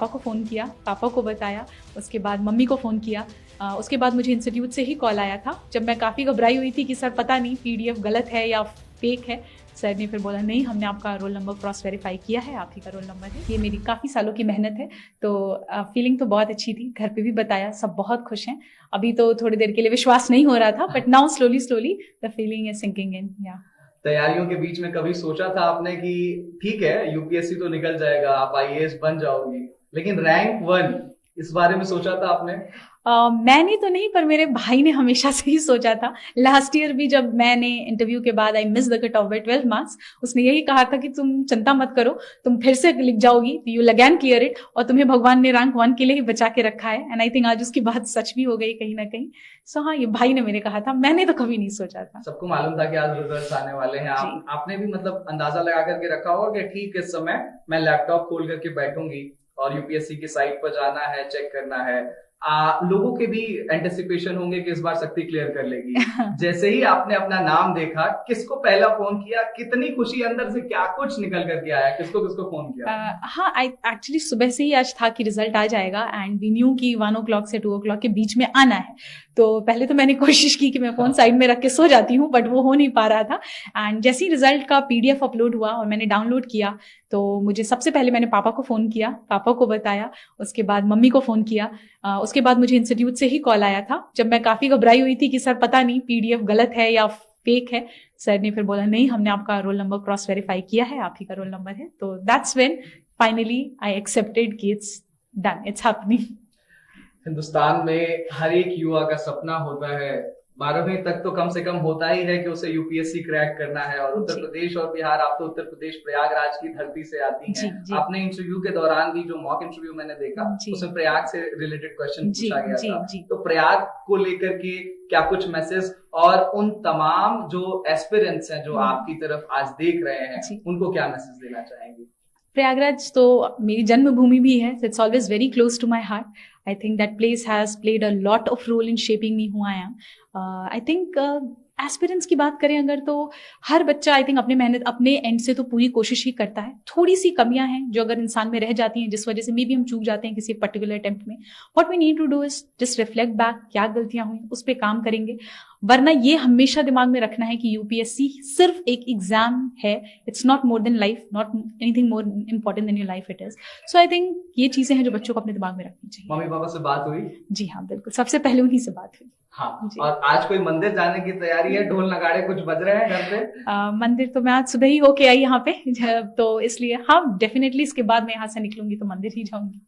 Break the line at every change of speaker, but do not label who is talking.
पापा को फ़ोन किया, पापा को बताया, उसके बाद मम्मी को फ़ोन किया। उसके बाद मुझे इंस्टीट्यूट से ही कॉल आया था, जब मैं काफ़ी घबराई हुई थी कि सर पता नहीं पीडीएफ गलत है या फेक है। सर ने फिर बोला नहीं, हमने आपका रोल नंबर क्रॉस वेरीफाई किया है, आप ही का रोल नंबर है। ये मेरी काफ़ी सालों की मेहनत है, तो फीलिंग तो बहुत अच्छी थी। घर पे भी बताया, सब बहुत खुश हैं। अभी तो थोड़ी देर के लिए विश्वास नहीं हो रहा था, but now slowly slowly the feeling is sinking in. या
तैयारियों के बीच में कभी सोचा था आपने कि ठीक है यूपीएससी तो निकल जाएगा, आप आईएएस बन जाओगी, लेकिन रैंक 1 इस बारे में सोचा था आपने?
मैंने तो नहीं, पर मेरे भाई ने हमेशा से ही सोचा था। लास्ट ईयर भी जब मैंने इंटरव्यू के बाद I miss the cut off by 12 marks, उसने यही कहा था कि तुम चिंता मत करो, तुम फिर से लिख जाओगी, you will again clear it, और तुम्हें भगवान ने रैंक 1 के लिए ही बचा के रखा है। एंड आई थिंक आज उसकी बात सच भी हो गई कहीं ना कहीं। सो हाँ, ये भाई ने मेरे कहा था, मैंने तो कभी नहीं सोचा था।
सबको मालूम था कि आज रिजल्ट्स आने वाले हैं। आपने भी मतलब अंदाजा लगा करके रखा होगा कि ठीक इस समय मैं लैपटॉप खोल करके बैठूंगी और यूपीएससी की साइट पर जाना है, चेक करना है। लोगों के भी एंटिसिपेशन होंगे कि इस बार शक्ति क्लियर कर लेगी। जैसे ही आपने अपना नाम देखा, किसको पहला फोन किया, कितनी खुशी अंदर से, क्या कुछ निकल करके आया, किसको किसको फोन किया?
हाँ, आई एक्चुअली सुबह से ही आज था कि रिजल्ट आ जाएगा, एंड वी न्यू कि 1 o'clock से 2 o'clock के बीच में आना है। तो पहले तो मैंने कोशिश की कि मैं फोन साइड में रख के सो जाती हूँ, बट वो हो नहीं पा रहा था। एंड जैसे ही रिजल्ट का पीडीएफ अपलोड हुआ और मैंने डाउनलोड किया, तो मुझे सबसे पहले मैंने पापा को फ़ोन किया, पापा को बताया, उसके बाद मम्मी को फ़ोन किया। उसके बाद मुझे इंस्टीट्यूट से ही कॉल आया था, जब मैं काफ़ी घबराई हुई थी कि सर पता नहीं पीडीएफ गलत है या फेक है। सर ने फिर बोला नहीं, हमने आपका रोल नंबर क्रॉस वेरीफाई किया है, आप ही का रोल नंबर है। तो that's when finally I accepted कि it's done, it's happening.
Hindustan में हर एक युवा का सपना होता है, 12वीं तक तो कम से कम होता ही है कि उसे यूपीएससी क्रैक करना है। और उत्तर प्रदेश और बिहार, आप तो उत्तर प्रदेश प्रयागराज की धरती से आती हैं। आपने इंटरव्यू के दौरान भी, जो मॉक इंटरव्यू मैंने देखा, उसमें प्रयाग से रिलेटेड क्वेश्चन पूछा गया था। तो प्रयाग को लेकर के क्या कुछ मैसेज, और उन तमाम जो एस्पिरेंट्स हैं जो आपकी तरफ आज देख रहे हैं, उनको क्या मैसेज देना चाहेंगे?
प्रयागराज तो मेरी जन्मभूमि भी है, it's always very close to my heart. I think that place has played a lot of role in shaping me who I am. I think aspirants की बात करें अगर, तो हर बच्चा आई थिंक अपने मेहनत, अपने एंड से तो पूरी कोशिश ही करता है। थोड़ी सी कमियां हैं जो अगर इंसान में रह जाती हैं, जिस वजह से मे बी हम चूक जाते हैं किसी पर्टिकुलर अटेम्प्ट में। What we need to do is just reflect back, क्या गलतियां हुई, उस पर काम करेंगे। वरना ये हमेशा दिमाग में रखना है कि यूपीएससी सिर्फ एक एग्जाम है, it's not more than life, not anything more important than your life it is. So I think ये चीजें हैं जो बच्चों को अपने दिमाग में रखनी चाहिए।
मम्मी पापा से बात हुई?
जी हाँ, बिल्कुल, सबसे पहले उन्हीं से बात हुई।
हाँ, और आज कोई मंदिर जाने की तैयारी है? ढोल नगाड़े कुछ बज रहे हैं घर पे?
मंदिर तो मैं आज सुबह ही होके आई यहाँ पे, तो इसलिए हाँ, डेफिनेटली इसके बाद मैं यहाँ से निकलूंगी तो मंदिर ही जाऊंगी।